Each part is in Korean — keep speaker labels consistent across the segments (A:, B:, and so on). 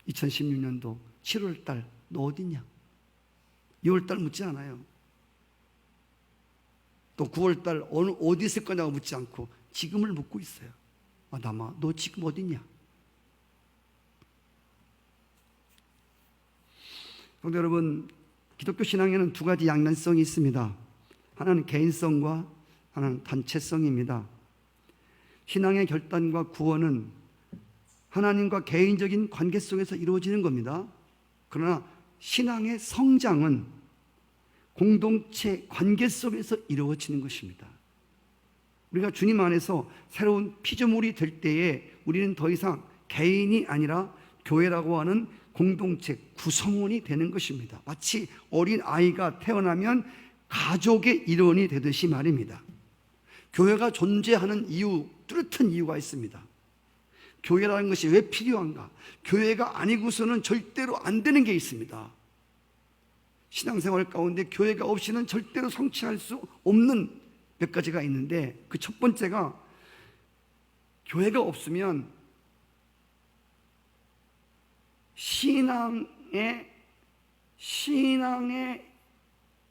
A: 2016년도 7월달 너 어디냐? 2월달 묻지 않아요. 또 9월달 어디 있을 거냐고 묻지 않고 지금을 묻고 있어요. 아담아, 너 지금 어디냐? 성도 여러분, 기독교 신앙에는 두 가지 양면성이 있습니다. 하나는 개인성과 하나는 단체성입니다. 신앙의 결단과 구원은 하나님과 개인적인 관계 속에서 이루어지는 겁니다. 그러나 신앙의 성장은 공동체 관계 속에서 이루어지는 것입니다. 우리가 주님 안에서 새로운 피조물이 될 때에 우리는 더 이상 개인이 아니라 교회라고 하는 공동체 구성원이 되는 것입니다. 마치 어린 아이가 태어나면 가족의 일원이 되듯이 말입니다. 교회가 존재하는 이유, 뚜렷한 이유가 있습니다. 교회라는 것이 왜 필요한가? 교회가 아니고서는 절대로 안 되는 게 있습니다. 신앙생활 가운데 교회가 없이는 절대로 성취할 수 없는 몇 가지가 있는데, 그 첫 번째가 교회가 없으면 신앙의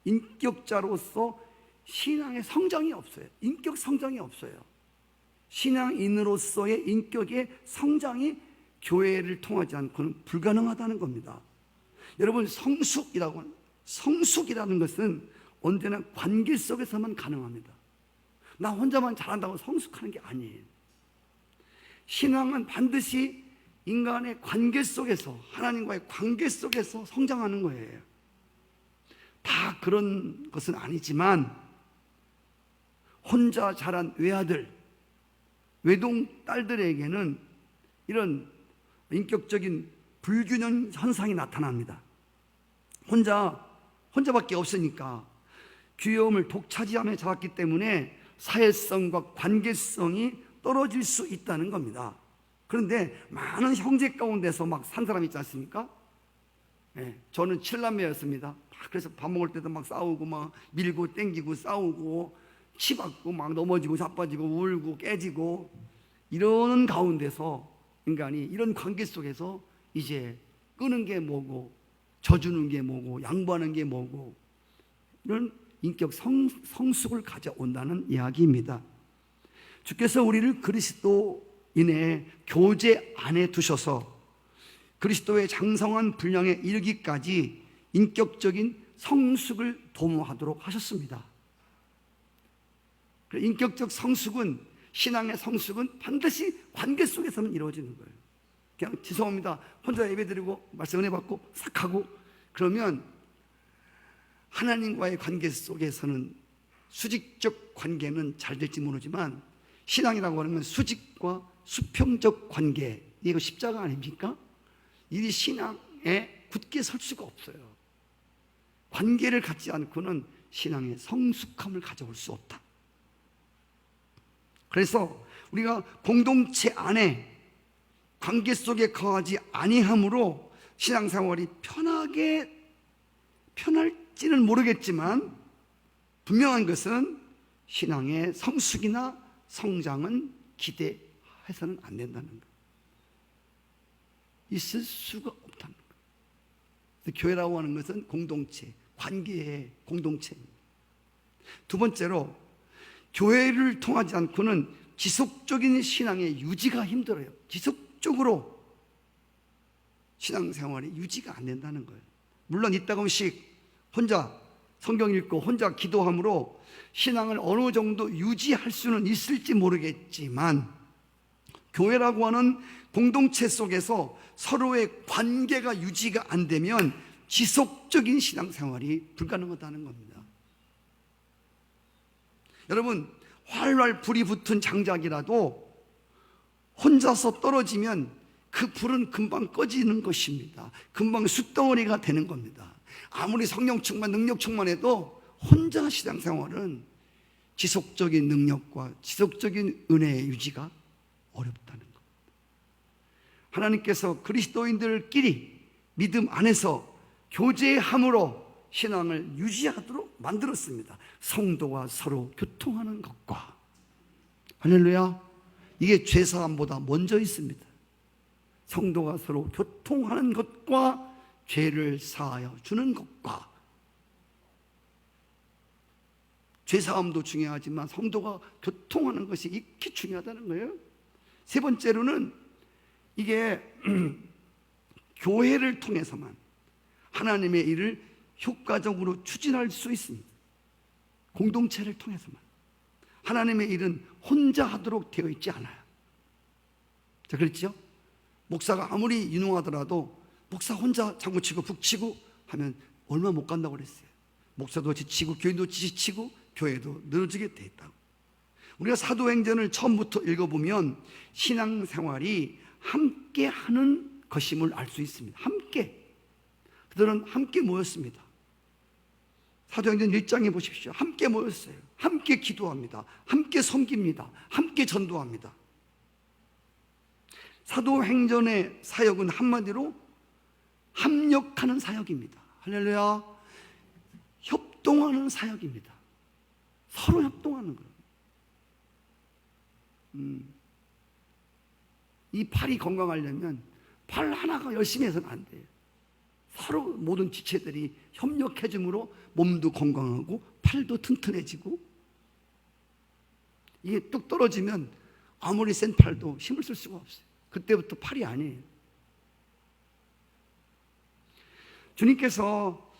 A: 인격자로서 신앙의 성장이 없어요. 인격 성장이 없어요. 신앙인으로서의 인격의 성장이 교회를 통하지 않고는 불가능하다는 겁니다. 여러분, 성숙이라는 것은 언제나 관계 속에서만 가능합니다. 나 혼자만 잘한다고 성숙하는 게 아니에요. 신앙은 반드시 인간의 관계 속에서, 하나님과의 관계 속에서 성장하는 거예요. 다 그런 것은 아니지만 혼자 자란 외아들, 외동 딸들에게는 이런 인격적인 불균형 현상이 나타납니다. 혼자밖에 없으니까 귀여움을 독차지하며 자랐기 때문에 사회성과 관계성이 떨어질 수 있다는 겁니다. 그런데 많은 형제 가운데서 막 산 사람 있지 않습니까? 네, 저는 7남매였습니다. 그래서 밥 먹을 때도 막 싸우고, 막 밀고 땡기고 싸우고, 치받고 막 넘어지고 자빠지고 울고 깨지고, 이런 가운데서 인간이 이런 관계 속에서 이제 끄는 게 뭐고 져주는 게 뭐고 양보하는 게 뭐고, 이런 인격 성숙을 가져온다는 이야기입니다. 주께서 우리를 그리스도인의 교제 안에 두셔서 그리스도의 장성한 분량에 이르기까지 인격적인 성숙을 도모하도록 하셨습니다. 인격적 성숙은, 신앙의 성숙은 반드시 관계 속에서만 이루어지는 거예요. 그냥 죄송합니다, 혼자 예배드리고 말씀 은혜 받고 싹 하고 그러면 하나님과의 관계 속에서는 수직적 관계는 잘 될지 모르지만, 신앙이라고 하는 건 수직과 수평적 관계, 이거 십자가 아닙니까? 이 신앙에 굳게 설 수가 없어요. 관계를 갖지 않고는 신앙의 성숙함을 가져올 수 없다. 그래서 우리가 공동체 안에 관계 속에 거하지 아니함으로 신앙생활이 편할지는 모르겠지만, 분명한 것은 신앙의 성숙이나 성장은 기대해서는 안 된다는 것, 있을 수가 없다는 것. 교회라고 하는 것은 공동체, 관계의 공동체입니다. 두 번째로, 교회를 통하지 않고는 지속적인 신앙의 유지가 힘들어요. 지속적으로 신앙생활이 유지가 안 된다는 거예요. 물론 이따금씩 혼자 성경 읽고 혼자 기도함으로 신앙을 어느 정도 유지할 수는 있을지 모르겠지만, 교회라고 하는 공동체 속에서 서로의 관계가 유지가 안 되면 지속적인 신앙생활이 불가능하다는 겁니다. 여러분, 활활 불이 붙은 장작이라도 혼자서 떨어지면 그 불은 금방 꺼지는 것입니다. 금방 숯덩어리가 되는 겁니다. 아무리 성령 충만, 능력 충만해도 혼자 신앙생활은 지속적인 능력과 지속적인 은혜의 유지가 어렵다는 겁니다. 하나님께서 그리스도인들끼리 믿음 안에서 교제함으로 신앙을 유지하도록 만들었습니다. 성도가 서로 교통하는 것과. 할렐루야. 이게 죄사함보다 먼저 있습니다. 성도가 서로 교통하는 것과 죄를 사하여 주는 것과, 죄사함도 중요하지만 성도가 교통하는 것이 익히 중요하다는 거예요. 세 번째로는 이게 교회를 통해서만 하나님의 일을 효과적으로 추진할 수 있습니다. 공동체를 통해서만. 하나님의 일은 혼자 하도록 되어 있지 않아요. 자, 그렇죠? 목사가 아무리 유능하더라도 목사 혼자 장구치고 북치고 하면 얼마 못 간다고 그랬어요. 목사도 지치고 교인도 지치고 교회도 늘어지게 돼 있다고. 우리가 사도행전을 처음부터 읽어보면 신앙생활이 함께 하는 것임을 알 수 있습니다. 함께. 그들은 함께 모였습니다. 사도행전 1장에 보십시오. 함께 모였어요. 함께 기도합니다. 함께 섬깁니다. 함께 전도합니다. 사도행전의 사역은 한마디로 합력하는 사역입니다. 할렐루야. 협동하는 사역입니다. 서로 협동하는 거예요. 이 팔이 건강하려면 팔 하나가 열심히 해서는 안 돼요. 서로 모든 지체들이 협력해 줌으로 몸도 건강하고 팔도 튼튼해지고, 이게 뚝 떨어지면 아무리 센 팔도 힘을 쓸 수가 없어요. 그때부터 팔이 아니에요. 주님께서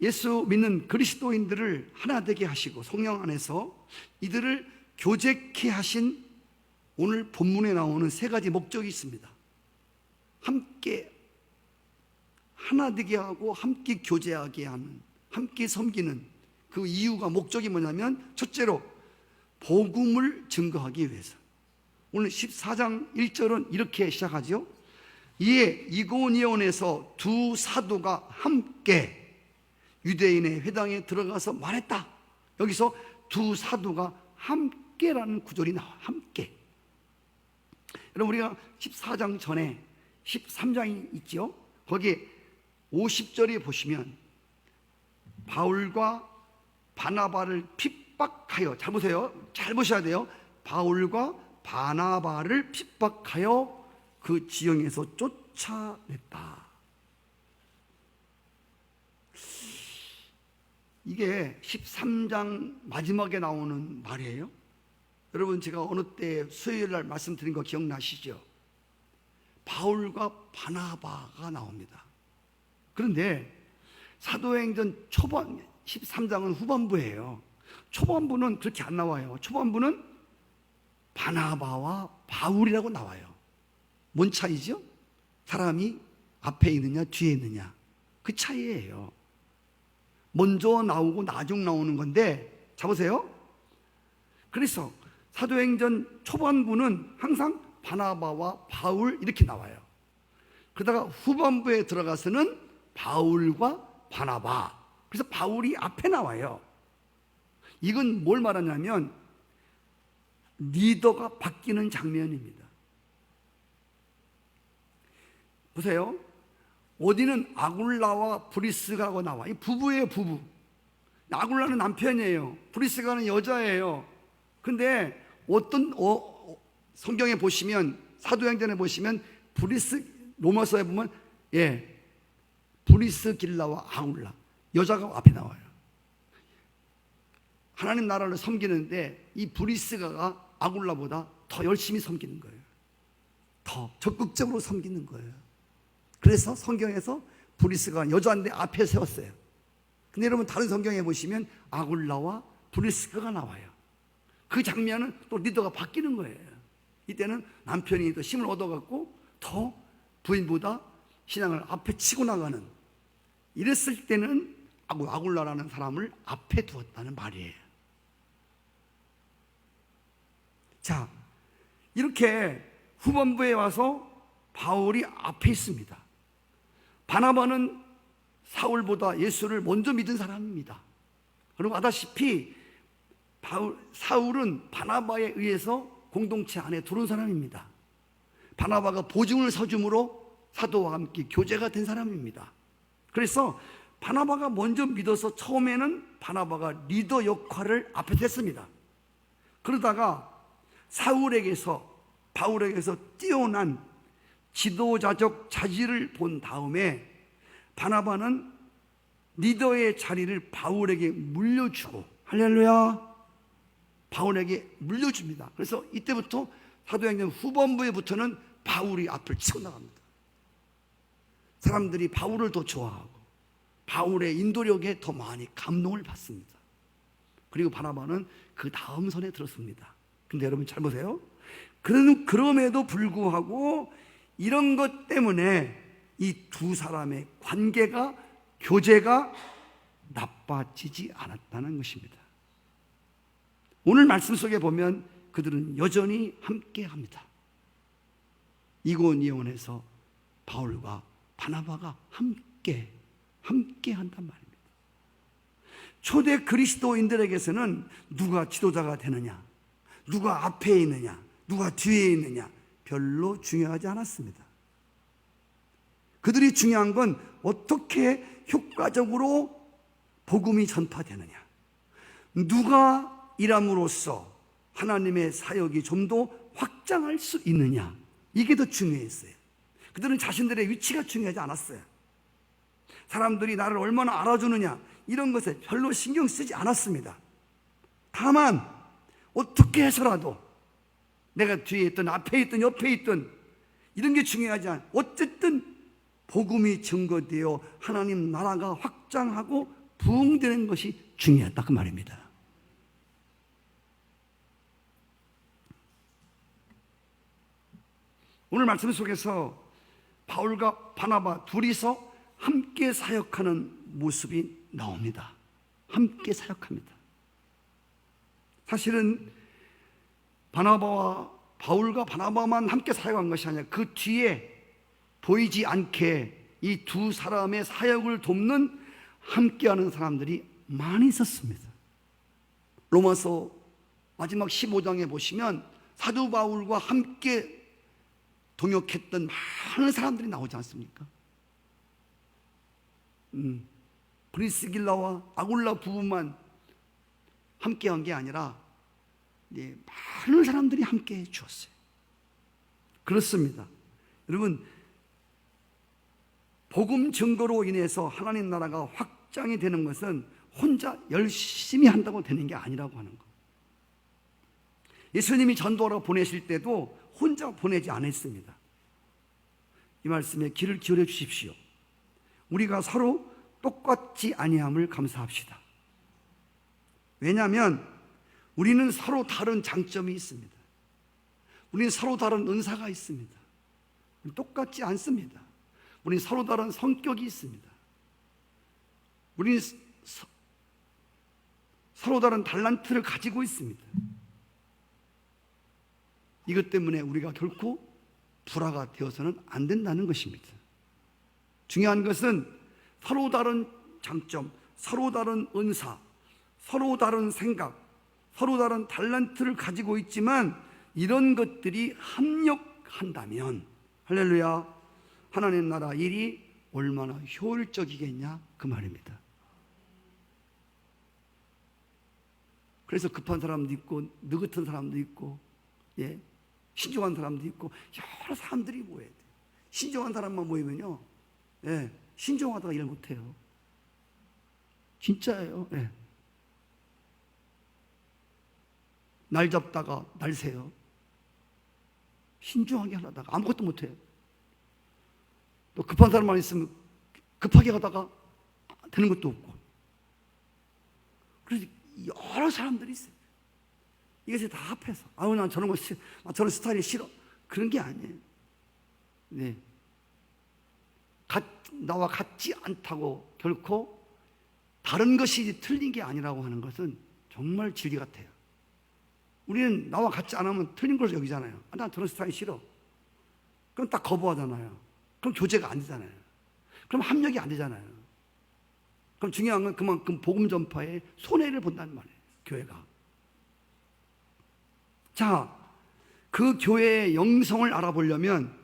A: 예수 믿는 그리스도인들을 하나 되게 하시고 성령 안에서 이들을 교제케 하신 오늘 본문에 나오는 세 가지 목적이 있습니다. 함께 하나 되게 하고 함께 교제하게 하는, 함께 섬기는 그 이유가, 목적이 뭐냐면 첫째로 복음을 증거하기 위해서. 오늘 14장 1절은 이렇게 시작하죠. 이에 이고니온에서 두 사도가 함께 유대인의 회당에 들어가서 말했다. 여기서 두 사도가 함께라는 구절이 나와요. 함께. 여러분, 우리가 14장 전에 13장이 있죠. 거기에 50절에 보시면 바울과 바나바를 핍박하여, 잘 보세요. 잘 보셔야 돼요. 바울과 바나바를 핍박하여 그 지형에서 쫓아냈다. 이게 13장 마지막에 나오는 말이에요. 여러분, 제가 어느 때 수요일 날 말씀드린 거 기억나시죠? 바울과 바나바가 나옵니다. 그런데 사도행전 초반 13장은 후반부예요. 초반부는 그렇게 안 나와요. 초반부는 바나바와 바울이라고 나와요. 뭔 차이죠? 사람이 앞에 있느냐 뒤에 있느냐, 그 차이예요. 먼저 나오고 나중 나오는 건데, 잡으세요. 그래서 사도행전 초반부는 항상 바나바와 바울 이렇게 나와요. 그러다가 후반부에 들어가서는 바울과 바나바, 그래서 바울이 앞에 나와요. 이건 뭘 말하냐면 리더가 바뀌는 장면입니다. 보세요. 어디는 아굴라와 브리스가가 나와. 이 부부예요, 부부. 아굴라는 남편이에요. 브리스가는 여자예요. 근데 성경에 보시면, 사도행전에 보시면 로마서에 보면 브리스길라와 아굴라, 여자가 앞에 나와요. 하나님 나라를 섬기는데 이 브리스가가 아굴라보다 더 열심히 섬기는 거예요. 더 적극적으로 섬기는 거예요. 그래서 성경에서 브리스가 여자인데 앞에 세웠어요. 근데 여러분, 다른 성경에 보시면 아굴라와 브리스가가 나와요. 그 장면은 또 리더가 바뀌는 거예요. 이때는 남편이 더 힘을 얻어갖고 더 부인보다 신앙을 앞에 치고 나가는, 이랬을 때는 아굴라라는 사람을 앞에 두었다는 말이에요. 자, 이렇게 후반부에 와서 바울이 앞에 있습니다. 바나바는 사울보다 예수를 먼저 믿은 사람입니다. 그리고 아다시피 사울은 바나바에 의해서 공동체 안에 들어온 사람입니다. 바나바가 보증을 서줌으로 사도와 함께 교제가 된 사람입니다. 그래서 바나바가 먼저 믿어서 처음에는 바나바가 리더 역할을 앞에서 했습니다. 그러다가 바울에게서 뛰어난 지도자적 자질을 본 다음에 바나바는 리더의 자리를 바울에게 물려주고, 할렐루야, 바울에게 물려줍니다. 그래서 이때부터 사도행전 후반부에부터는 바울이 앞을 치고 나갑니다. 사람들이 바울을 더 좋아하고 바울의 인도력에 더 많이 감동을 받습니다. 그리고 바나바는 그 다음 선에 들었습니다. 근데 여러분 잘 보세요. 그럼에도 불구하고 이런 것 때문에 이 두 사람의 관계가, 교제가 나빠지지 않았다는 것입니다. 오늘 말씀 속에 보면 그들은 여전히 함께합니다. 이고니온에서 바울과 바나바가 함께 한단 말입니다. 초대 그리스도인들에게서는 누가 지도자가 되느냐, 누가 앞에 있느냐, 누가 뒤에 있느냐 별로 중요하지 않았습니다. 그들이 중요한 건 어떻게 효과적으로 복음이 전파되느냐, 누가 일함으로써 하나님의 사역이 좀 더 확장할 수 있느냐, 이게 더 중요했어요. 그들은 자신들의 위치가 중요하지 않았어요. 사람들이 나를 얼마나 알아주느냐 이런 것에 별로 신경 쓰지 않았습니다. 다만 어떻게 해서라도 내가 뒤에 있든 앞에 있든 옆에 있든 이런 게 중요하지 않아. 어쨌든 복음이 증거되어 하나님 나라가 확장하고 부흥되는 것이 중요했다, 그 말입니다. 오늘 말씀 속에서 바울과 바나바 둘이서 함께 사역하는 모습이 나옵니다. 함께 사역합니다. 사실은 바울과 바나바만 함께 사역한 것이 아니라 그 뒤에 보이지 않게 이 두 사람의 사역을 돕는 함께하는 사람들이 많이 있었습니다. 로마서 마지막 15장에 보시면 사도 바울과 함께 동역했던 많은 사람들이 나오지 않습니까? 브리스길라와 아굴라 부부만 함께한 게 아니라 많은 사람들이 함께 해주었어요. 그렇습니다. 여러분, 복음 증거로 인해서 하나님 나라가 확장이 되는 것은 혼자 열심히 한다고 되는 게 아니라고 하는 것. 예수님이 전도하러 보내실 때도 혼자 보내지 않았습니다. 이 말씀에 귀를 기울여 주십시오. 우리가 서로 똑같지 아니함을 감사합시다. 왜냐하면 우리는 서로 다른 장점이 있습니다. 우리는 서로 다른 은사가 있습니다. 똑같지 않습니다. 우리는 서로 다른 성격이 있습니다. 우리는 서로 다른 달란트를 가지고 있습니다. 이것 때문에 우리가 결코 불화가 되어서는 안 된다는 것입니다. 중요한 것은 서로 다른 장점, 서로 다른 은사, 서로 다른 생각, 서로 다른 달란트를 가지고 있지만 이런 것들이 합력한다면, 할렐루야, 하나님 나라 일이 얼마나 효율적이겠냐 그 말입니다. 그래서 급한 사람도 있고 느긋한 사람도 있고, 신중한 사람도 있고 여러 사람들이 모여야 돼요. 신중한 사람만 모이면요, 신중하다가 일 못해요. 진짜예요. 날 잡다가 날 새요. 신중하게 하다가 아무것도 못해요. 또 급한 사람만 있으면 급하게 하다가 되는 것도 없고. 그래서 여러 사람들이 있어요. 이것이 다 합해서 난 저런 거 싫어, 저런 스타일이 싫어, 그런 게 아니에요. 나와 같지 않다고 결코 다른 것이 틀린 게 아니라고 하는 것은 정말 진리 같아요. 우리는 나와 같지 않으면 틀린 걸 여기잖아요. 난 저런 스타일 싫어. 그럼 딱 거부하잖아요. 그럼 교제가 안 되잖아요. 그럼 합력이 안 되잖아요. 그럼 중요한 건 그만큼 복음 전파에 손해를 본다는 말이에요, 교회가. 자, 그 교회의 영성을 알아보려면,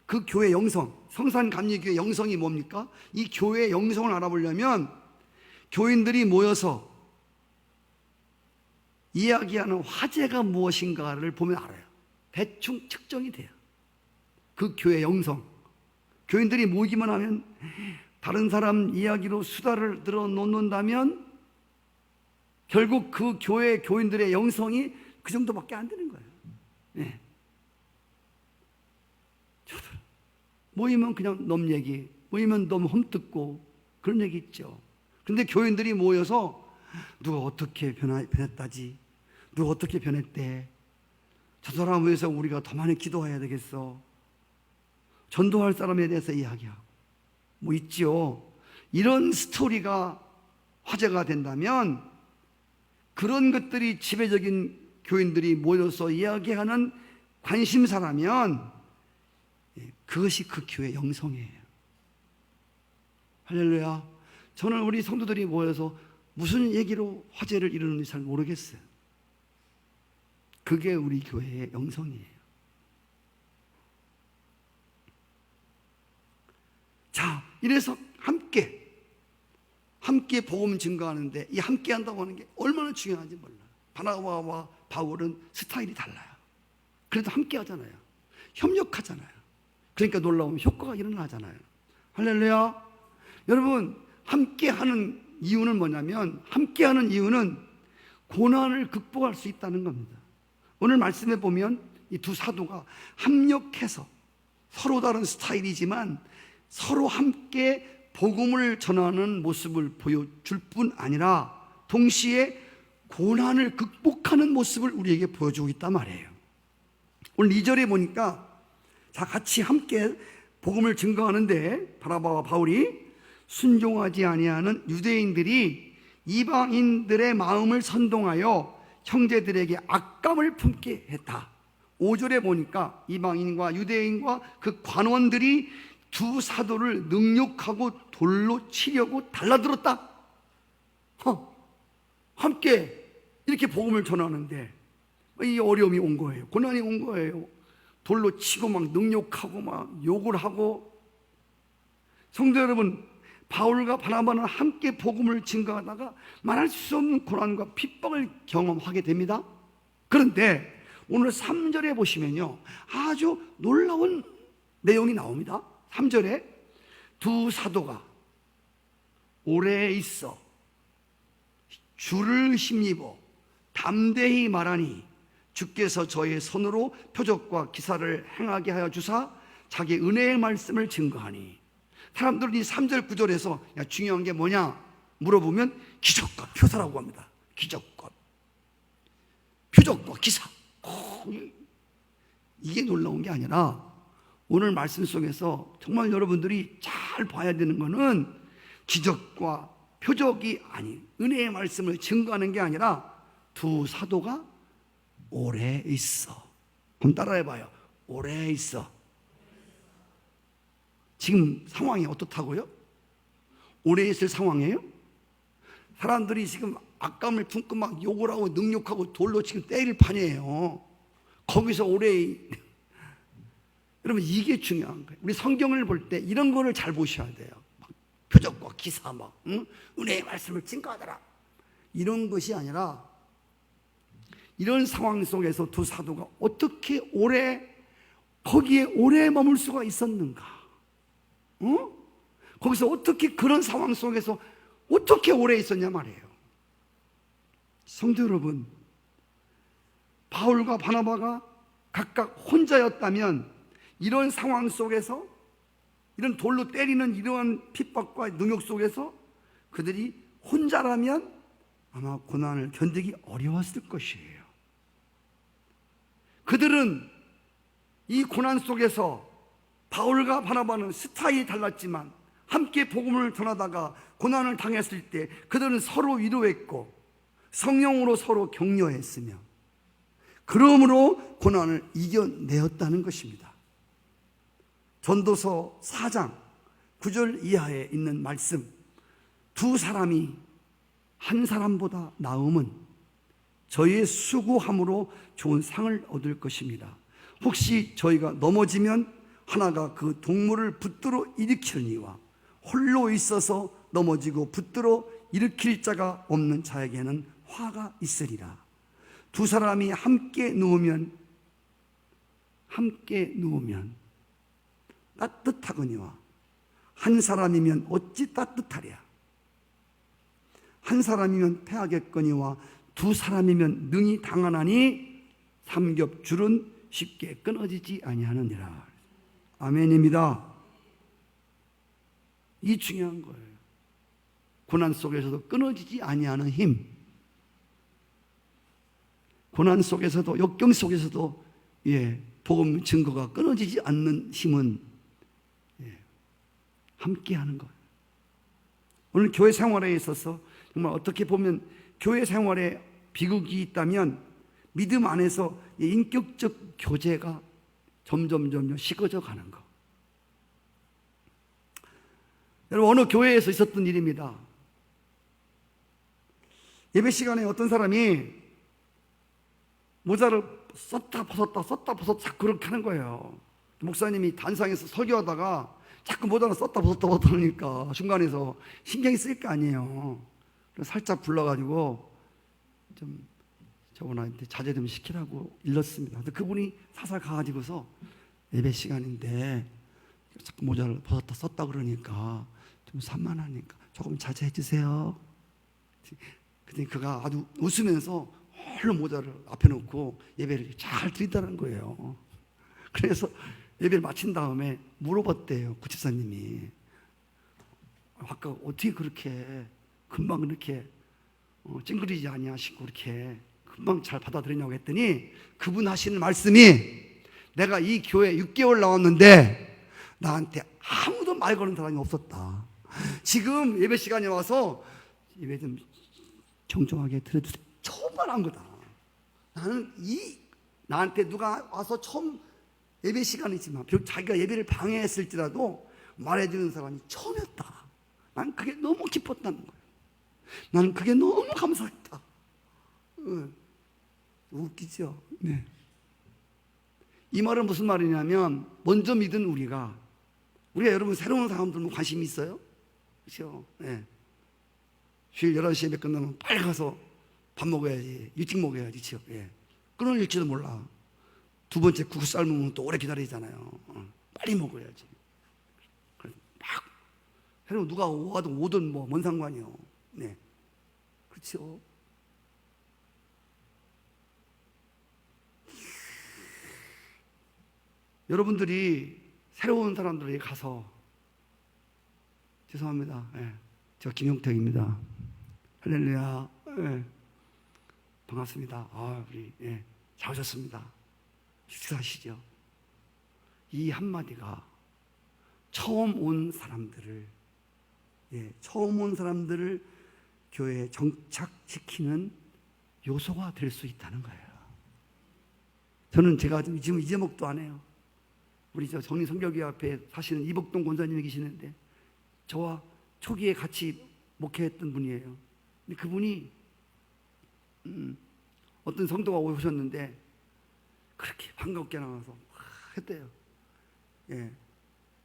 A: 그 교회 영성, 성산감리교회 영성이 뭡니까? 이 교회의 영성을 알아보려면 교인들이 모여서 이야기하는 화제가 무엇인가를 보면 알아요. 대충 측정이 돼요. 그 교회 영성. 교인들이 모이기만 하면 다른 사람 이야기로 수다를 들어놓는다면 결국 그 교회 교인들의 영성이 그 정도밖에 안 되는 거예요. 네. 모이면 그냥 넘 얘기, 모이면 너무 험뜯고 그런 얘기 있죠. 그런데 교인들이 모여서 누가 어떻게 변했다지, 누가 어떻게 변했대, 저 사람 위해서 우리가 더 많이 기도해야 되겠어, 전도할 사람에 대해서 이야기하고 뭐 있지요. 이런 스토리가 화제가 된다면 그런 것들이 지배적인 교인들이 모여서 이야기하는 관심사라면 그것이 그 교회 영성이에요. 할렐루야. 저는 우리 성도들이 모여서 무슨 얘기로 화제를 이루는지 잘 모르겠어요. 그게 우리 교회의 영성이에요. 자, 이래서 함께 복음 증거하는데 이 함께 한다고 하는 게 얼마나 중요한지 몰라요. 바나바와 바울은 스타일이 달라요. 그래도 함께 하잖아요. 협력하잖아요. 그러니까 놀라운 효과가 일어나잖아요. 할렐루야. 여러분, 함께 하는 이유는 뭐냐면, 함께 하는 이유는 고난을 극복할 수 있다는 겁니다. 오늘 말씀에 보면 이 두 사도가 합력해서 서로 다른 스타일이지만 서로 함께 복음을 전하는 모습을 보여줄 뿐 아니라 동시에 고난을 극복하는 모습을 우리에게 보여주고 있단 말이에요. 오늘 2절에 보니까 자, 같이 함께 복음을 증거하는데 바나바와 바울이 순종하지 아니하는 유대인들이 이방인들의 마음을 선동하여 형제들에게 악감을 품게 했다. 5절에 보니까 이방인과 유대인과 그 관원들이 두 사도를 능욕하고 돌로 치려고 달라들었다. 함께 이렇게 복음을 전하는데 이 어려움이 온 거예요. 고난이 온 거예요. 돌로 치고 막 능욕하고 막 욕을 하고. 성도 여러분, 바울과 바나바는 함께 복음을 증거하다가 말할 수 없는 고난과 핍박을 경험하게 됩니다. 그런데 오늘 3절에 보시면요, 아주 놀라운 내용이 나옵니다. 3절에 두 사도가 오래 있어 주를 힘입어 담대히 말하니 주께서 저의 손으로 표적과 기사를 행하게 하여 주사 자기 은혜의 말씀을 증거하니. 사람들은 이 3절 9절에서 야, 중요한 게 뭐냐 물어보면 기적과 표사라고 합니다. 기적과 표적과 기사. 이게 놀라운 게 아니라 오늘 말씀 속에서 정말 여러분들이 잘 봐야 되는 것은 기적과 표적이 아닌 은혜의 말씀을 증거하는 게 아니라 두 사도가 오래 있어. 한번 따라해봐요. 오래 있어. 지금 상황이 어떻다고요? 오래 있을 상황이에요? 사람들이 지금 악감을 품고 막 욕을 하고 능욕하고 돌로 지금 때릴 판이에요. 거기서 오래 여러분, 이게 중요한 거예요. 우리 성경을 볼 때 이런 거를 잘 보셔야 돼요. 막 표적과 기사 막 은혜의 말씀을 증거하더라 이런 것이 아니라 이런 상황 속에서 두 사도가 어떻게 거기에 오래 머물 수가 있었는가? 거기서 어떻게 그런 상황 속에서 어떻게 오래 있었냐 말이에요. 성도 여러분, 바울과 바나바가 각각 혼자였다면 이런 상황 속에서 이런 돌로 때리는 이러한 핍박과 능욕 속에서 그들이 혼자라면 아마 고난을 견디기 어려웠을 것이에요. 그들은 이 고난 속에서 바울과 바나바는 스타일이 달랐지만 함께 복음을 전하다가 고난을 당했을 때 그들은 서로 위로했고 성령으로 서로 격려했으며 그러므로 고난을 이겨내었다는 것입니다. 전도서 4장 9절 이하에 있는 말씀, 두 사람이 한 사람보다 나음은 저희의 수고함으로 좋은 상을 얻을 것입니다. 혹시 저희가 넘어지면 하나가 그 동물을 붙들어 일으키니와 홀로 있어서 넘어지고 붙들어 일으킬 자가 없는 자에게는 화가 있으리라. 두 사람이 함께 누우면 따뜻하거니와 한 사람이면 어찌 따뜻하랴. 한 사람이면 패하겠거니와 두 사람이면 능히 당하나니 삼겹줄은 쉽게 끊어지지 아니하느니라. 아멘입니다. 이 중요한 거예요. 고난 속에서도 끊어지지 아니하는 힘, 고난 속에서도 역경 속에서도 복음 증거가 끊어지지 않는 힘은 함께하는 거예요. 오늘 교회 생활에 있어서 정말 어떻게 보면 교회 생활에 비극이 있다면 믿음 안에서 인격적 교제가 점점 식어져 가는 거. 여러분, 어느 교회에서 있었던 일입니다. 예배 시간에 어떤 사람이 모자를 썼다 벗었다 자꾸 그렇게 하는 거예요. 목사님이 단상에서 설교하다가 자꾸 모자를 썼다 벗었다 하니까 중간에서 신경이 쓰일 거 아니에요. 그래서 살짝 불러가지고 좀 저분한테 자제 좀 시키라고 일렀습니다. 근데 그분이 사살 가가지고서 예배 시간인데 자꾸 모자를 벗었다 썼다 그러니까 좀 산만하니까 조금 자제해 주세요. 근데 그가 아주 웃으면서 얼른 모자를 앞에 놓고 예배를 잘 드린다는 거예요. 그래서 예배를 마친 다음에 물어봤대요, 구집사님이. 아까 어떻게 그렇게 금방 그렇게 찡그리지 아니하시고 이렇게 금방 잘 받아들이냐고 했더니 그분 하시는 말씀이, 내가 이 교회 6개월 나왔는데 나한테 아무도 말 거는 사람이 없었다. 지금 예배 시간에 와서 예배 좀 정정하게 들어주세요. 처음 말한 거다. 나는 나한테 누가 와서 처음 예배 시간이지만 비록 자기가 예배를 방해했을지라도 말해주는 사람이 처음이었다. 난 그게 너무 기뻤다는 거예요. 나는 그게 너무 감사했다. 웃기죠? 네. 이 말은 무슨 말이냐면, 먼저 믿은 우리가 여러분 새로운 사람들 관심이 있어요? 그렇죠? 네. 주일 11시에 예배 끝나면 빨리 가서 밥 먹어야지, 일찍 먹어야지, 그렇죠? 예. 끊어질지도 몰라. 두 번째 국수 삶으면 또 오래 기다리잖아요. 빨리 먹어야지. 그래서 막, 여러분 누가 오든 뭐 뭔 상관이요. 네. 그렇죠? 여러분들이 새로운 사람들에게 가서, 죄송합니다. 예. 저 김용택입니다. 할렐루야. 예. 반갑습니다. 우리 잘 오셨습니다. 식사하시죠. 이 한마디가 처음 온 사람들을 교회에 정착시키는 요소가 될 수 있다는 거예요. 저는 제가 지금 이 제목도 안 해요. 우리 저 정리 성교회 앞에 사시는 이복동 권사님이 계시는데 저와 초기에 같이 목회했던 분이에요. 근데 그분이 어떤 성도가 오셨는데 그렇게 반갑게 나와서 했대요. 예.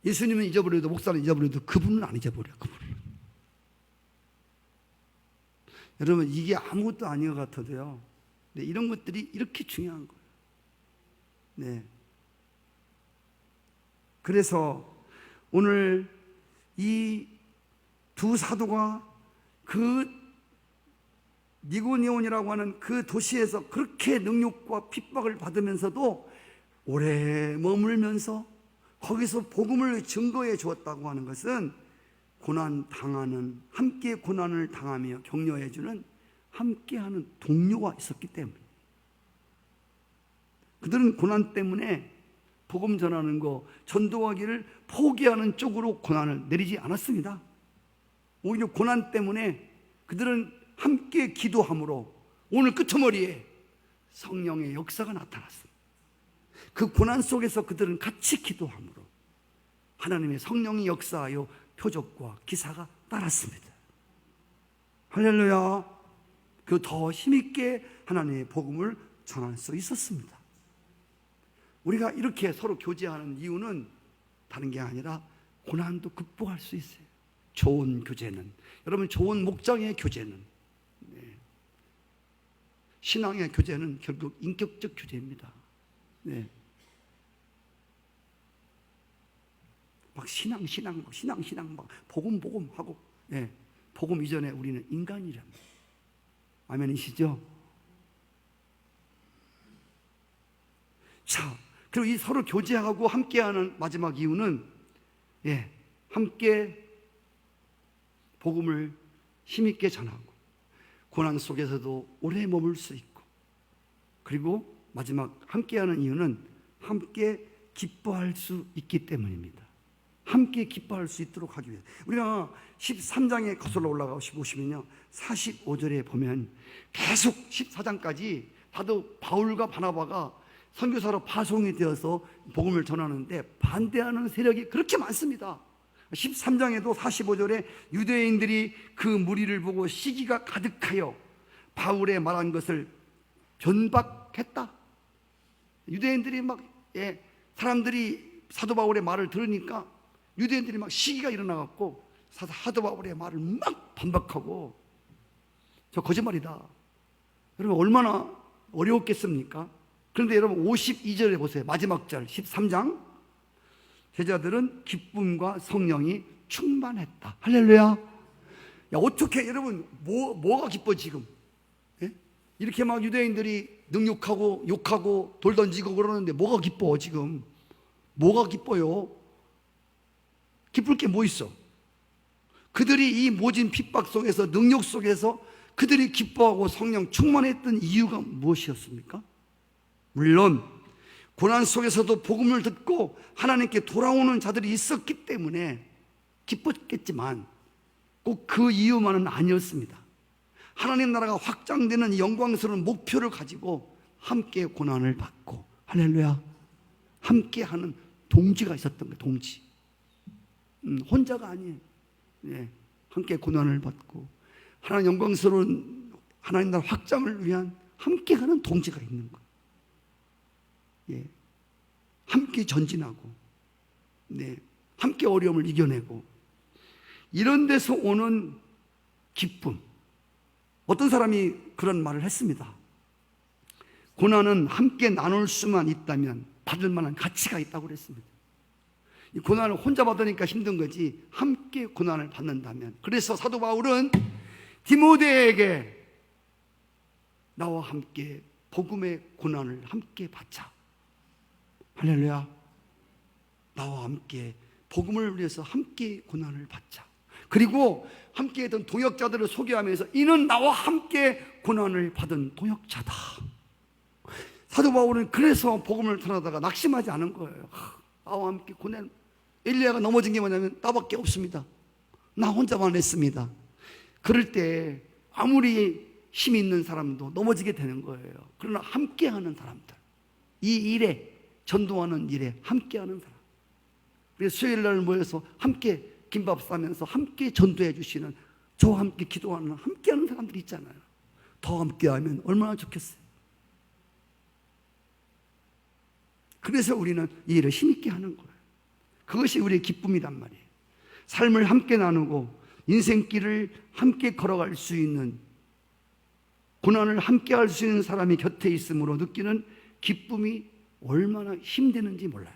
A: 예수님은 잊어버려도, 목사는 잊어버려도 그분은 안 잊어버려. 그분은. 여러분, 이게 아무것도 아닌 것 같아도요, 네, 이런 것들이 이렇게 중요한 거예요. 네. 그래서 오늘 이 두 사도가 그 니고니온이라고 하는 그 도시에서 그렇게 능욕과 핍박을 받으면서도 오래 머물면서 거기서 복음을 증거해 주었다고 하는 것은 함께 고난을 당하며 격려해 주는 함께하는 동료가 있었기 때문에, 그들은 고난 때문에 복음 전하는 거, 전도하기를 포기하는 쪽으로 고난을 내리지 않았습니다. 오히려 고난 때문에 그들은 함께 기도함으로 오늘 끄트머리에 성령의 역사가 나타났습니다. 그 고난 속에서 그들은 같이 기도함으로 하나님의 성령이 역사하여 표적과 기사가 따랐습니다. 할렐루야. 그 더 힘있게 하나님의 복음을 전할 수 있었습니다. 우리가 이렇게 서로 교제하는 이유는 다른 게 아니라 고난도 극복할 수 있어요. 좋은 교제는, 여러분, 좋은 목장의 교제는, 신앙의 교제는 결국 인격적 교제입니다. 네. 막 신앙, 막 복음 하고, 예, 복음 이전에 우리는 인간이랍니다. 아멘이시죠? 자, 그리고 이 서로 교제하고 함께하는 마지막 이유는, 예, 함께 복음을 힘있게 전하고 고난 속에서도 오래 머물 수 있고, 그리고 마지막 함께하는 이유는 함께 기뻐할 수 있기 때문입니다. 함께 기뻐할 수 있도록 하기 위해 우리가 13장에 거슬러 올라가 보시면요, 45절에 보면 계속 14장까지 다도 바울과 바나바가 선교사로 파송이 되어서 복음을 전하는데 반대하는 세력이 그렇게 많습니다. 13장에도 45절에 유대인들이 그 무리를 보고 시기가 가득하여 바울의 말한 것을 변박했다. 유대인들이 막, 예, 사람들이 사도 바울의 말을 들으니까 유대인들이 막 시기가 일어나갖고 사도 바울의 말을 막 반박하고, 저 거짓말이다. 여러분 얼마나 어려웠겠습니까? 그런데 여러분 52절에 보세요. 마지막 절 13장, 제자들은 기쁨과 성령이 충만했다. 할렐루야. 야, 어떻게 여러분 뭐가 기뻐 지금? 예? 이렇게 막 유대인들이 능욕하고 욕하고 돌 던지고 그러는데 뭐가 기뻐 지금? 뭐가 기뻐요? 기쁠 게 뭐 있어? 그들이 이 모진 핍박 속에서, 능욕 속에서 그들이 기뻐하고 성령 충만했던 이유가 무엇이었습니까? 물론 고난 속에서도 복음을 듣고 하나님께 돌아오는 자들이 있었기 때문에 기뻤겠지만 꼭 그 이유만은 아니었습니다. 하나님 나라가 확장되는 영광스러운 목표를 가지고 함께 고난을 받고, 할렐루야, 함께하는 동지가 있었던 거예요. 동지. 혼자가 아니에요. 예, 함께 고난을 받고 하나님 영광스러운 하나님 나라 확장을 위한 함께하는 동지가 있는 거예요. 예, 함께 전진하고, 네, 함께 어려움을 이겨내고, 이런 데서 오는 기쁨. 어떤 사람이 그런 말을 했습니다. 고난은 함께 나눌 수만 있다면 받을 만한 가치가 있다고 그랬습니다. 이 고난을 혼자 받으니까 힘든 거지 함께 고난을 받는다면, 그래서 사도 바울은 디모데에게 나와 함께 복음의 고난을 함께 받자. 할렐루야. 나와 함께 복음을 위해서 함께 고난을 받자. 그리고 함께 했던 동역자들을 소개하면서 이는 나와 함께 고난을 받은 동역자다. 사도 바울은 그래서 복음을 전하다가 낙심하지 않은 거예요. 나와 함께 고난. 엘리야가 넘어진 게 뭐냐면 나밖에 없습니다. 나 혼자만 했습니다. 그럴 때 아무리 힘이 있는 사람도 넘어지게 되는 거예요. 그러나 함께하는 사람들, 이 일에, 전도하는 일에 함께하는 사람, 그래서 수요일날 모여서 함께 김밥 싸면서 함께 전도해 주시는, 저와 함께 기도하는 함께하는 사람들이 있잖아요. 더 함께하면 얼마나 좋겠어요. 그래서 우리는 이 일을 힘있게 하는 거예요. 그것이 우리의 기쁨이란 말이에요. 삶을 함께 나누고 인생길을 함께 걸어갈 수 있는, 고난을 함께 할 수 있는 사람이 곁에 있음으로 느끼는 기쁨이 얼마나 힘드는지 몰라요.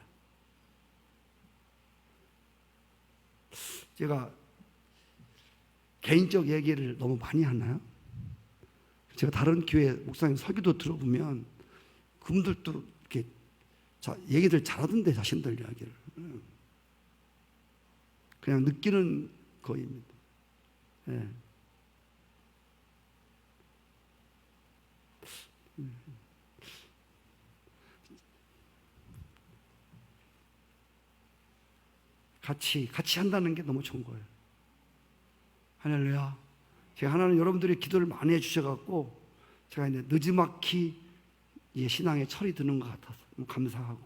A: 제가 개인적 얘기를 너무 많이 하나요? 제가 다른 교회 목사님 설교도 들어보면 그분들도 이렇게 얘기들 잘하던데, 자신들 이야기를. 그냥 느끼는 거입니다. 예. 같이 한다는 게 너무 좋은 거예요. 할렐루야. 제가 하나는 여러분들이 기도를 많이 해주셔갖고 제가 이제 늦지막히 신앙에 철이 드는 것 같아서 너무 감사하고,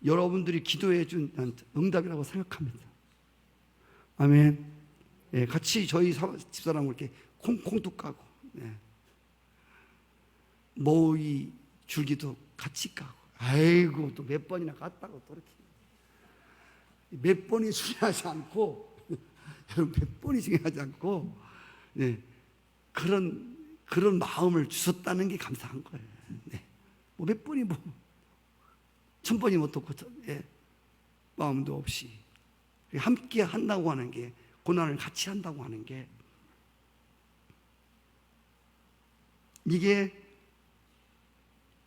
A: 여러분들이 기도해 준 응답이라고 생각합니다. 아멘. 예, 같이 저희 집사람과 이렇게 콩도 까고, 예. 모이 줄기도 같이 까고, 아이고 또 몇 번이나 깠다고 또 이렇게 몇 번이 중요하지 않고 여러분 몇 번이 중요하지 않고, 네, 그런 마음을 주셨다는 게 감사한 거예요. 네. 뭐 몇 번이 뭐 1000번이 뭐 또, 예, 마음도 없이 함께 한다고 하는 게, 고난을 같이 한다고 하는 게, 이게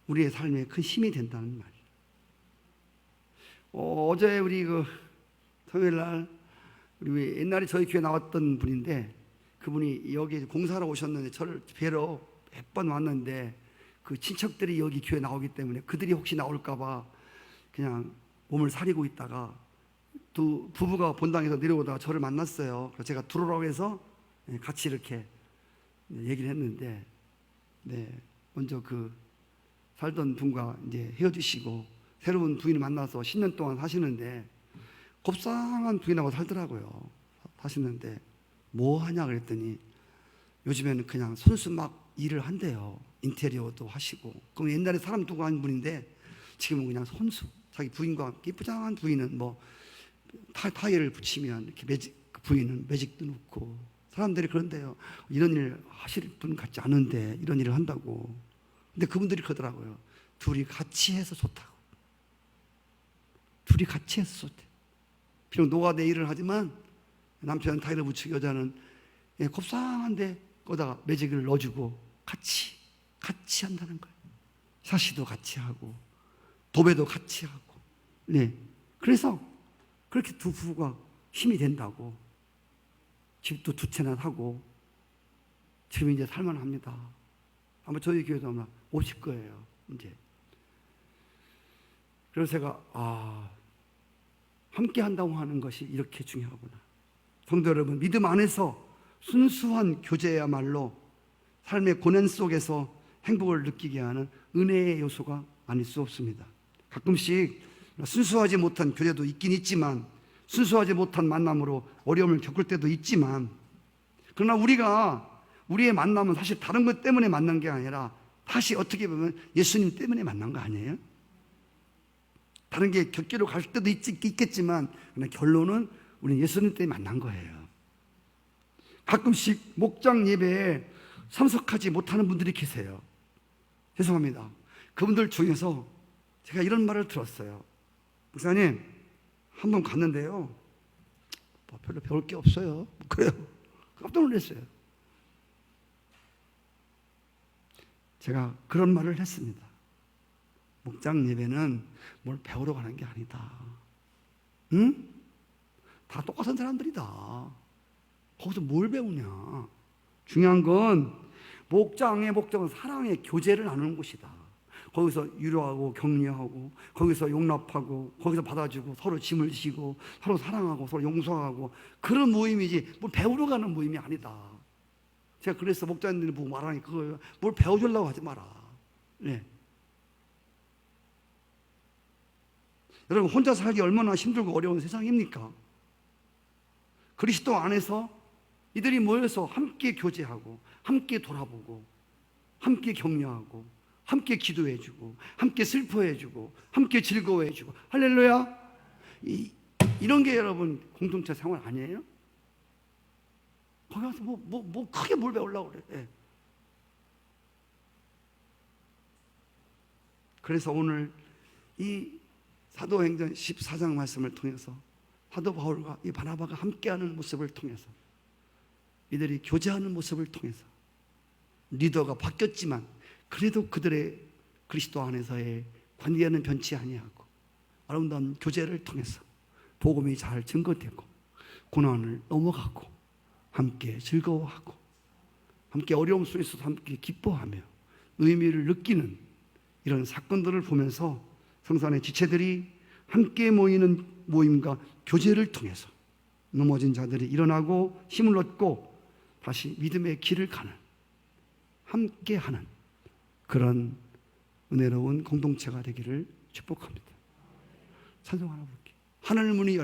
A: 우리의 삶에 큰 힘이 된다는 말이에요. 어제 우리 토요일 날 우리 옛날에 저희 교회 나왔던 분인데, 그분이 여기 공사하러 오셨는데 저를 뵈러 몇 번 왔는데, 그 친척들이 여기 교회 나오기 때문에 그들이 혹시 나올까봐 그냥 몸을 사리고 있다가 두 부부가 본당에서 내려오다가 저를 만났어요. 그래서 제가 들어오라고 해서 같이 이렇게 얘기를 했는데, 먼저 그 살던 분과 이제 헤어지시고 새로운 부인을 만나서 10년 동안 사시는데, 곱상한 부인하고 살더라고요. 사시는데 뭐 하냐 그랬더니 요즘에는 그냥 손수 막 일을 한대요. 인테리어도 하시고. 그럼 옛날에 사람 두고 한 분인데 지금은 그냥 손수, 자기 부인과 함께 이쁘장한 부인은 뭐 타일을 붙이면 이렇게 부인은 매직도 넣고, 사람들이 그런데요, 이런 일 하실 분 같지 않은데 이런 일을 한다고. 근데 그분들이 그러더라고요. 둘이 같이 해서 좋다고. 둘이 같이 해서 좋대. 비록 노가대 일을 하지만 남편은 타일을 붙이고 여자는 곱상한데 거기다가 매직을 넣어주고 같이 한다는 거예요. 사시도 같이 하고 도배도 같이 하고. 그래서 그렇게 두 부부가 힘이 된다고. 집도 두 채나 사고 지금 이제 살만합니다. 아마 저희 교회도 아마 오실 거예요, 이제. 그래서 제가 함께 한다고 하는 것이 이렇게 중요하구나. 성도 여러분, 믿음 안에서 순수한 교제야말로 삶의 고난 속에서 행복을 느끼게 하는 은혜의 요소가 아닐 수 없습니다. 가끔씩 순수하지 못한 교제도 있긴 있지만, 순수하지 못한 만남으로 어려움을 겪을 때도 있지만, 그러나 우리의 만남은 사실 다른 것 때문에 만난 게 아니라 다시 어떻게 보면 예수님 때문에 만난 거 아니에요? 다른 게 곁길로 갈 때도 있겠지만, 그러나 결론은 우리는 예수님 때문에 만난 거예요. 가끔씩 목장 예배에 참석하지 못하는 분들이 계세요. 죄송합니다. 그분들 중에서 제가 이런 말을 들었어요. 목사님, 한 번 갔는데요, 별로 배울 게 없어요. 그래요. 깜짝 놀랐어요. 제가 그런 말을 했습니다. 목장 예배는 뭘 배우러 가는 게 아니다. 응? 다 똑같은 사람들이다. 거기서 뭘 배우냐. 중요한 건 목장의 목적은 사랑의 교제를 나누는 곳이다. 거기서 위로하고 격려하고, 거기서 용납하고, 거기서 받아주고, 서로 짐을 지고, 서로 사랑하고, 서로 용서하고, 그런 모임이지 뭘 배우러 가는 모임이 아니다. 제가 그래서 목자님들 보고 말하니 그거예요. 뭘 배워주려고 하지 마라. 여러분, 혼자 살기 얼마나 힘들고 어려운 세상입니까? 그리스도 안에서 이들이 모여서 함께 교제하고, 함께 돌아보고, 함께 격려하고, 함께 기도해주고, 함께 슬퍼해주고, 함께 즐거워해주고, 할렐루야. 이런 게 여러분 공동체 생활 아니에요? 거기 가서 크게 뭘 배우려고 그래. 그래서 오늘 이 사도행전 14장 말씀을 통해서 사도 바울과 이 바나바가 함께하는 모습을 통해서, 이들이 교제하는 모습을 통해서, 리더가 바뀌었지만 그래도 그들의 그리스도 안에서의 관계는 변치 아니하고 아름다운 교제를 통해서 복음이 잘 증거되고 고난을 넘어가고 함께 즐거워하고 함께 어려움 속에서도 함께 기뻐하며 의미를 느끼는 이런 사건들을 보면서 성산의 지체들이 함께 모이는 모임과 교제를 통해서 넘어진 자들이 일어나고 힘을 얻고 다시 믿음의 길을 가는, 함께하는 그런 은혜로운 공동체가 되기를 축복합니다. 찬송 하나 부를게요. 하늘 문이